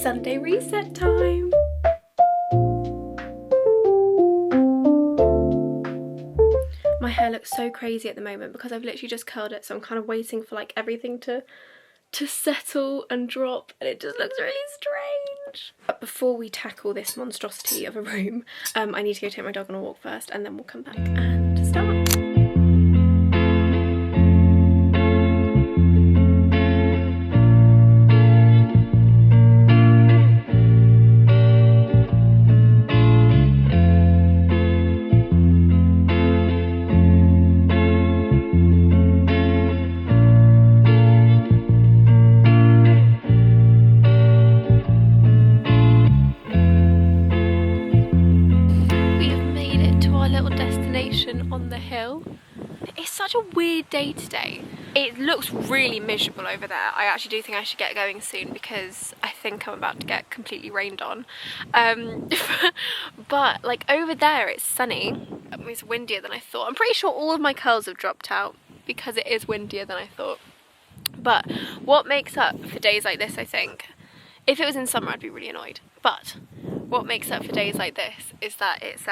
Sunday reset time. My hair looks so crazy at the moment because I've literally just curled it, so I'm kind of waiting for like everything to settle and drop, and it just looks really strange. But before we tackle this monstrosity of a room, I need to go take my dog on a walk first, and then we'll come back and start. On the hill. It's such a weird day today. It looks really miserable over there. I actually do think I should get going soon because I think I'm about to get completely rained on. But like over there it's sunny. It's windier than I thought. I'm pretty sure all of my curls have dropped out because it is windier than I thought. But what makes up for days like this, I think, if it was in summer I'd be really annoyed, but what makes up for days like this is that it's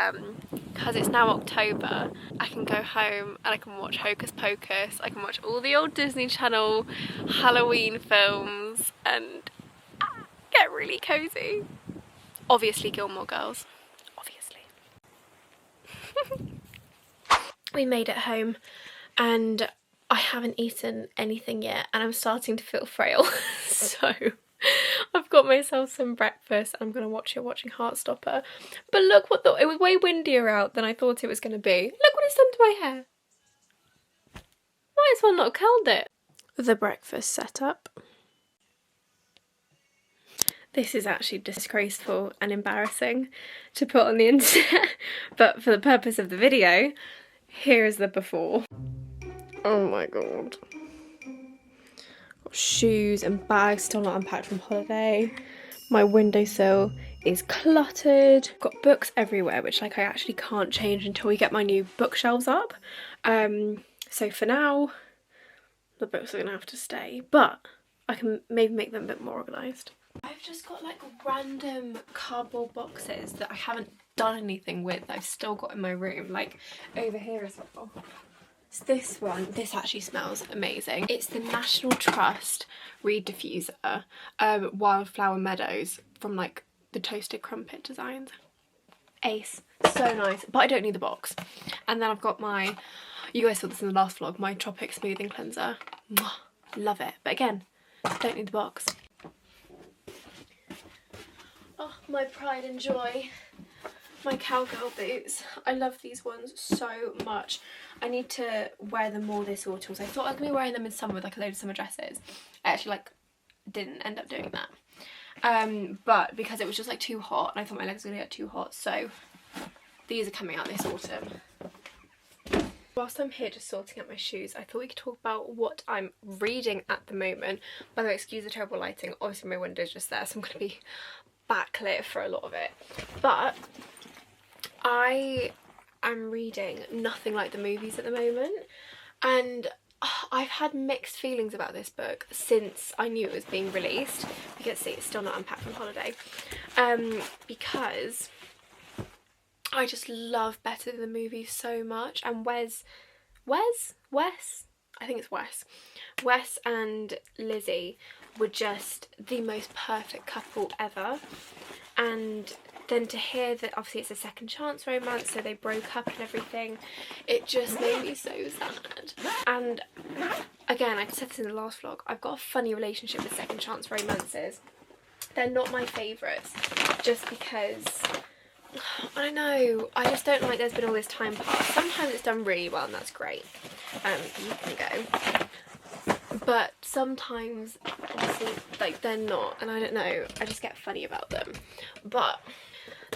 because it's now October, I can go home and I can watch Hocus Pocus, I can watch all the old Disney Channel Halloween films and get really cozy. Obviously Gilmore Girls, obviously. We made it home and I haven't eaten anything yet and I'm starting to feel frail. So I've got myself some breakfast and I'm going to watch it, watching Heartstopper. But look what it was way windier out than I thought it was going to be. Look what it's done to my hair. Might as well not have curled it. The breakfast setup. This is actually disgraceful and embarrassing to put on the internet. But for the purpose of the video, here is the before. Oh my god. Shoes and bags still not unpacked from holiday. My windowsill is cluttered. Got books everywhere, which like I actually can't change until we get my new bookshelves up. So for now, the books are gonna have to stay, but I can maybe make them a bit more organised. I've just got like random cardboard boxes that I haven't done anything with that I've still got in my room, like over here as well. It's this one. This actually smells amazing. It's the National Trust Reed Diffuser, Wildflower Meadows from like the Toasted Crumpet designs. Ace. So nice. But I don't need the box. And then I've got my, you guys saw this in the last vlog, my Tropic Smoothing Cleanser. Mwah, love it. But again, don't need the box. Oh, my pride and joy. My cowgirl boots. I love these ones so much. I need to wear them more this autumn. So I thought I was going to be wearing them in summer with like a load of summer dresses. I actually like didn't end up doing that. But because it was just like too hot and I thought my legs were going to get too hot, so these are coming out this autumn. Whilst I'm here just sorting out my shoes, I thought we could talk about what I'm reading at the moment. By the way, excuse the terrible lighting. Obviously my window's just there, so I'm going to be backlit for a lot of it. But I am reading Nothing Like the Movies at the moment, and I've had mixed feelings about this book since I knew it was being released. You can see it's still not unpacked from holiday, because I just love Better Than the Movies so much, and Wes, I think it's Wes and Lizzie were just the most perfect couple ever. And then to hear that obviously it's a second chance romance, so they broke up and everything, it just made me so sad. And again, I said this in the last vlog, I've got a funny relationship with second chance romances. They're not my favourites, just because, I don't know, I just don't like there's been all this time passed. Sometimes it's done really well and that's great, you can go. But sometimes, obviously, like, they're not, and I don't know, I just get funny about them. But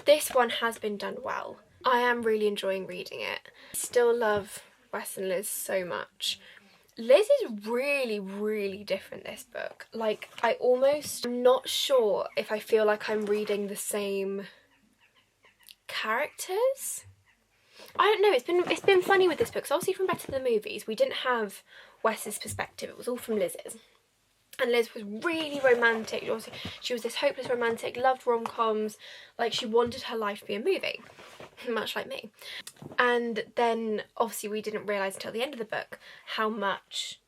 this one has been done well. I am really enjoying reading it. Still love Wes and Liz so much. Liz is really, really different this book. Like, I'm not sure if I feel like I'm reading the same characters. I don't know, it's been funny with this book. So obviously from Better Than the Movies, we didn't have Wes's perspective, it was all from Liz's. And Liz was really romantic. She was this hopeless romantic, loved rom-coms, like she wanted her life to be a movie, much like me. And then obviously we didn't realise until the end of the book how much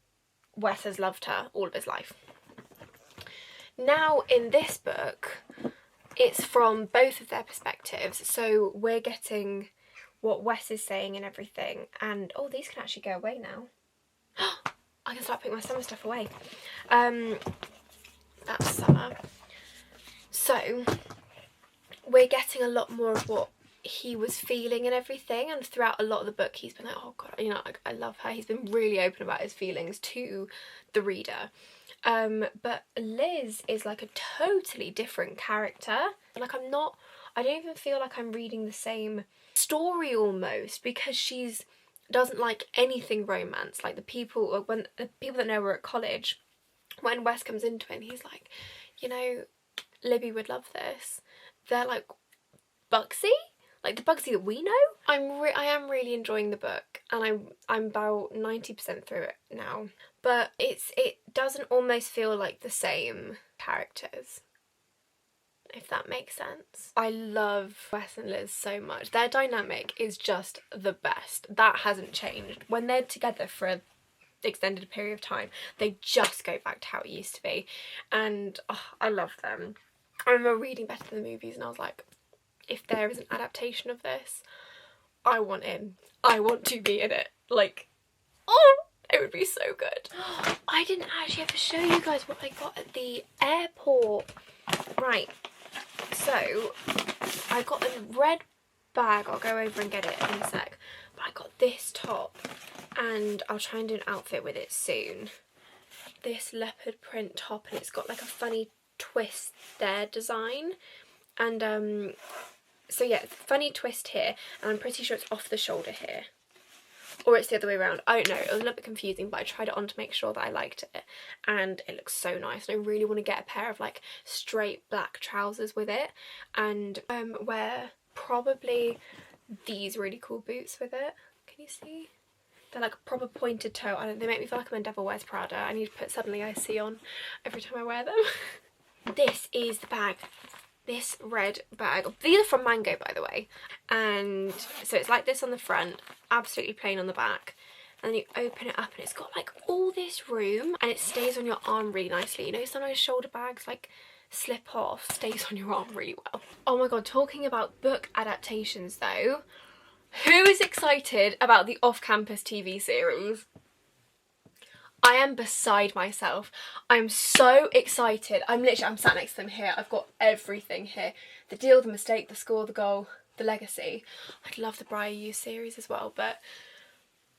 Wes has loved her all of his life. Now in this book, it's from both of their perspectives, so we're getting what Wes is saying and everything. And oh, these can actually go away now. I can start putting my summer stuff away. That's summer. So we're getting a lot more of what he was feeling and everything, and throughout a lot of the book he's been like, oh god, you know, I love her. He's been really open about his feelings to the reader. But Liz is like a totally different character. Like I don't even feel like I'm reading the same story almost, because she's doesn't like anything romance. Like the people that know her at college, when Wes comes into it and he's like, you know, Libby would love this, they're like, Bugsy? Like the Bugsy that we know? I am really enjoying the book, and I'm about 90% through it now. But it doesn't almost feel like the same characters, if that makes sense. I love Wes and Liz so much. Their dynamic is just the best. That hasn't changed. When they're together for an extended period of time, they just go back to how it used to be. And oh, I love them. I remember reading Better Than the Movies and I was like, if there is an adaptation of this, I want in. I want to be in it. Like, oh, it would be so good. I didn't actually have to show you guys what I got at the airport. Right, so I got a red bag. I'll go over and get it in a sec. But I got this top, and I'll try and do an outfit with it soon. This leopard print top, and it's got like a funny twist there design. And so yeah, funny twist here, and I'm pretty sure it's off the shoulder here. Or it's the other way around. I don't know, it was a little bit confusing, but I tried it on to make sure that I liked it. And it looks so nice. And I really want to get a pair of like straight black trousers with it. And wear probably these really cool boots with it. Can you see? They're like a proper pointed toe. They make me feel like I'm in Devil Wears Prada. I need to put Suddenly I See on every time I wear them. This is the bag. This red bag. These are from Mango, by the way. And so it's like this on the front, absolutely plain on the back. And then you open it up and it's got like all this room, and it stays on your arm really nicely. You know, sometimes shoulder bags like slip off, stays on your arm really well. Oh my god, talking about book adaptations though, who is excited about the Off-Campus TV series? I am beside myself. I'm so excited. I'm sat next to them here. I've got everything here. The Deal, The Mistake, The Score, The Goal, The Legacy. I'd love the Briar U series as well, but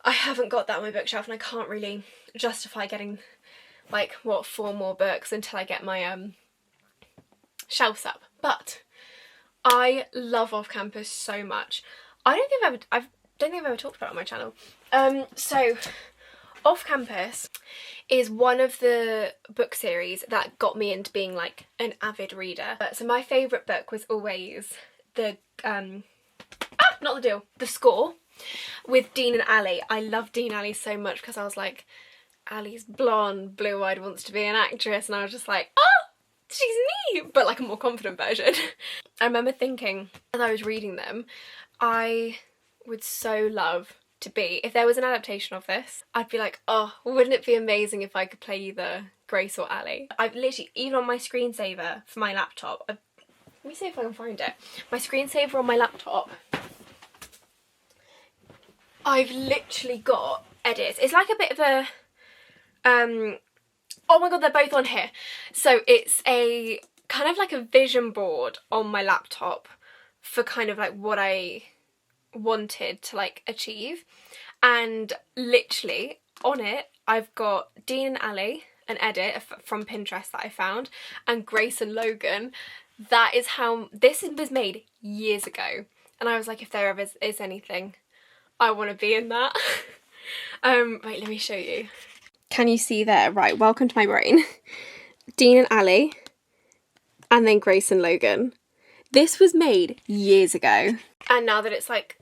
I haven't got that on my bookshelf, and I can't really justify getting like, what, 4 more books until I get my shelves up. But I love Off-Campus so much. I don't think I've ever talked about it on my channel. So Off-Campus is one of the book series that got me into being like an avid reader. So my favourite book was always the The Score with Dean and Ali. I love Dean and Ali so much because I was like, Ali's blonde, blue-eyed, wants to be an actress, and I was just like, oh, she's me, but like a more confident version. I remember thinking as I was reading them, I would so love to be, if there was an adaptation of this, I'd be like, oh, wouldn't it be amazing if I could play either Grace or Ali? I've literally, even on my screensaver for my laptop, let me see if I can find it. My screensaver on my laptop, I've literally got edits. It's like a bit of a, oh my god, they're both on here. So it's a kind of like a vision board on my laptop for kind of like what I wanted to like achieve, and literally on it I've got Dean and Ali, an edit from Pinterest that I found, and Grace and Logan. That is how this was made years ago, and I was like, if there ever is anything, I want to be in that. Wait, let me show you. Can you see there? Right, welcome to my brain. Dean and Ali, and then Grace and Logan. This was made years ago, and now that it's like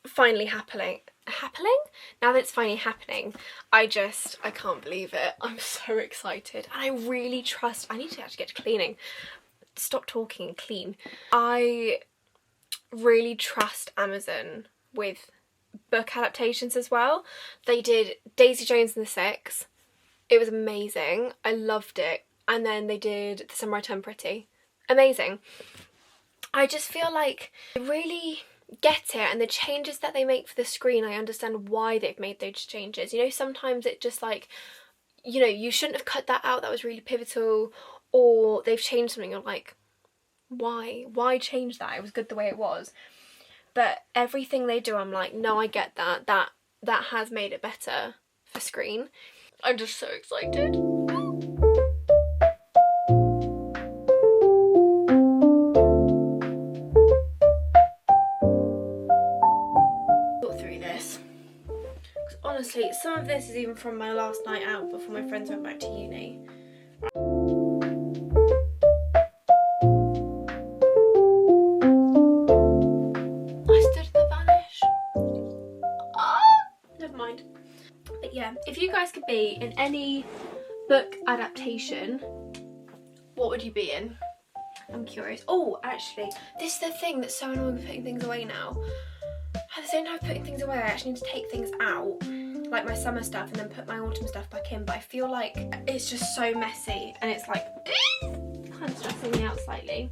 finally happening, happening. Now that it's finally happening, I can't believe it. I'm so excited, and I really trust. I need to actually get to cleaning. Stop talking and clean. I really trust Amazon with book adaptations as well. They did Daisy Jones and the Six. It was amazing. I loved it. And then they did The Summer I Turned Pretty. Amazing. I just feel like they really get it, and the changes that they make for the screen, I understand why they've made those changes. You know, sometimes it just like, you know, you shouldn't have cut that out, that was really pivotal, or they've changed something, you're like, why change that? It was good the way it was. But everything they do, I'm like, no, I get that has made it better for screen. I'm just so excited. Thought through this. Because honestly, some of this is even from my last night out before my friends went back to uni. Yeah, if you guys could be in any book adaptation, what would you be in? I'm curious. Oh, actually, this is the thing that's so annoying with putting things away now. At the same time putting things away, I actually need to take things out, like my summer stuff, and then put my autumn stuff back in, but I feel like it's just so messy, and it's like kind of stressing me out slightly.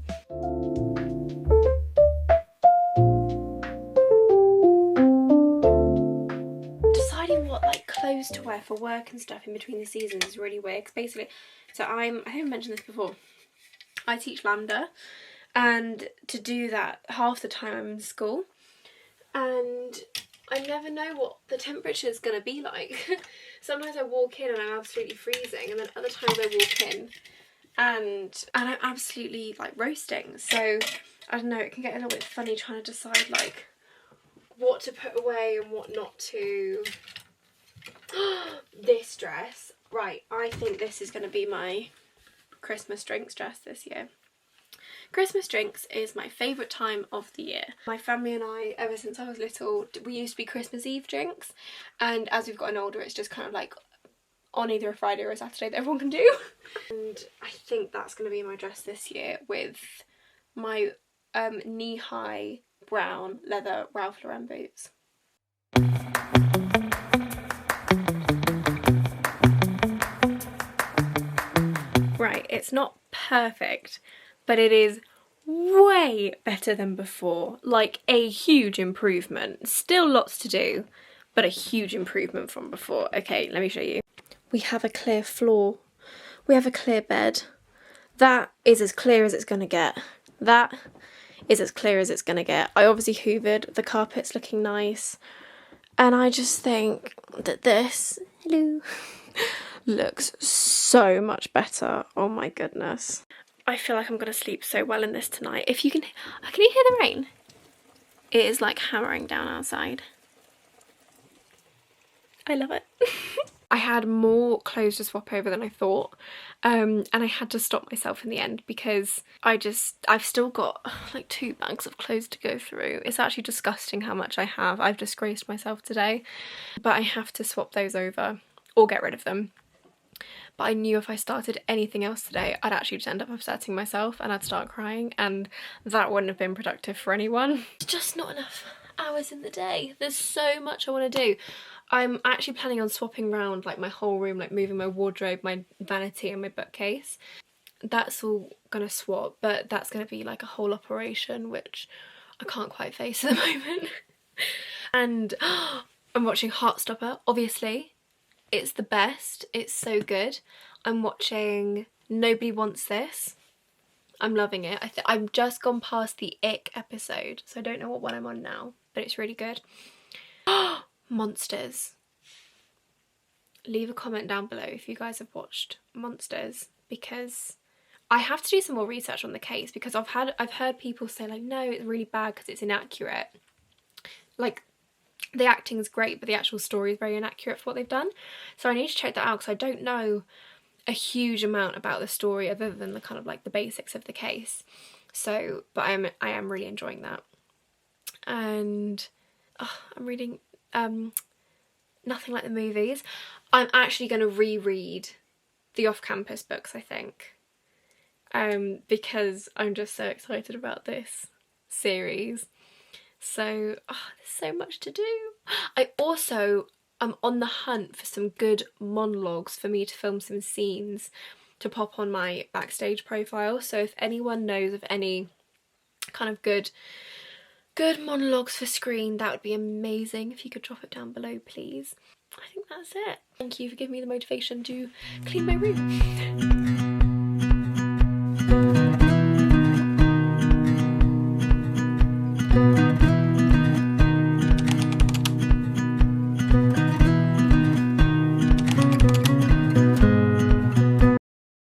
Clothes to wear for work and stuff in between the seasons is really weird, because basically, so I think I mentioned this before, I teach Lambda, and to do that half the time I'm in school, and I never know what the temperature is going to be like. Sometimes I walk in and I'm absolutely freezing, and then other times I walk in and I'm absolutely like roasting. So I don't know, it can get a little bit funny trying to decide like what to put away and what not to. This dress, right, I think this is going to be my Christmas drinks dress this year. Christmas drinks is my favourite time of the year. My family and I, ever since I was little, we used to be Christmas Eve drinks, and as we've gotten older it's just kind of like on either a Friday or a Saturday that everyone can do. And I think that's going to be my dress this year, with my knee-high brown leather Ralph Lauren boots. Right, it's not perfect, but it is way better than before. Like a huge improvement. Still lots to do, but a huge improvement from before. Okay, let me show you. We have a clear floor. We have a clear bed. That is as clear as it's gonna get. That is as clear as it's gonna get. I obviously hoovered, the carpet's looking nice, and I just think that this, hello, looks so much better. Oh my goodness. I feel like I'm gonna sleep so well in this tonight. If you can you hear the rain? It is like hammering down outside. I love it. I had more clothes to swap over than I thought, and I had to stop myself in the end because I've still got like 2 bags of clothes to go through. It's actually disgusting how much I have. I've disgraced myself today, but I have to swap those over or get rid of them. But I knew if I started anything else today, I'd actually just end up upsetting myself and I'd start crying, and that wouldn't have been productive for anyone. It's just not enough hours in the day. There's so much I want to do. I'm actually planning on swapping around like my whole room, like moving my wardrobe, my vanity and my bookcase. That's all gonna swap, but that's gonna be like a whole operation, which I can't quite face at the moment. And I'm watching Heartstopper, obviously. It's the best. It's so good. I'm watching Nobody Wants This. I'm loving it. I've just gone past the Ick episode, so I don't know what one I'm on now, but it's really good. Monsters. Leave a comment down below if you guys have watched Monsters, because I have to do some more research on the case, because I've heard people say like, no, it's really bad because it's inaccurate. Like, the acting's great, but the actual story is very inaccurate for what they've done. So I need to check that out, because I don't know a huge amount about the story other than the kind of like the basics of the case. So, but I am really enjoying that. And I'm reading Nothing Like the Movies. I'm actually going to reread the off-campus books, I think, because I'm just so excited about this series. So there's so much to do. I also am on the hunt for some good monologues for me to film some scenes to pop on my Backstage profile. So if anyone knows of any kind of good monologues for screen, that would be amazing. If you could drop it down below, please. I think that's it. Thank you for giving me the motivation to clean my room.